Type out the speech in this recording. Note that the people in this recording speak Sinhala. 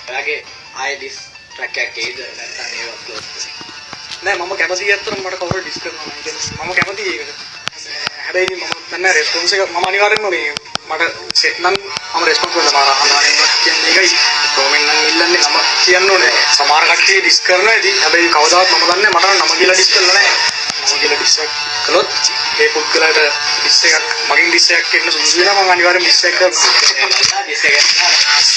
ඔයාගේ ආයෙ ඩිස් ට්‍රැක් එකක් එයිද නැත්නම් ඒක අප්ලෝඩ් නෑ මම කැමතියි අතට මට කවුරු ඩිස් කරනවා නම් මම කැමතියි ඒකට. හැබැයි මම දන්නේ රෙස්පොන්ස් එක මම අනිවාර්යෙන්ම මේ මට සෙට් නම් මම රෙස්පොන්ස් කරලා මාර අනිවාර්යෙන්ම කියන්නේ ඒකයි. කොමෙන්ට් නම් ඉල්ලන්නේ නම කියන්න ඕනේ. සමහර කට්ටිය ඩිස් කරනවා ඉතින් හැබැයි කවදාවත් මම දන්නේ මට නම් නම කියලා ඩිස් කරලා නෑ. මම කියලා ඩිස් කළොත් ඒ පුද්ගලයාට ඩිස් එකක් මගෙන් ඩිස් එකක් එන්න සුදුසු වෙනවා මම අනිවාර්යෙන්ම ඩිස් එක කරනවා. ඩිස් එකක්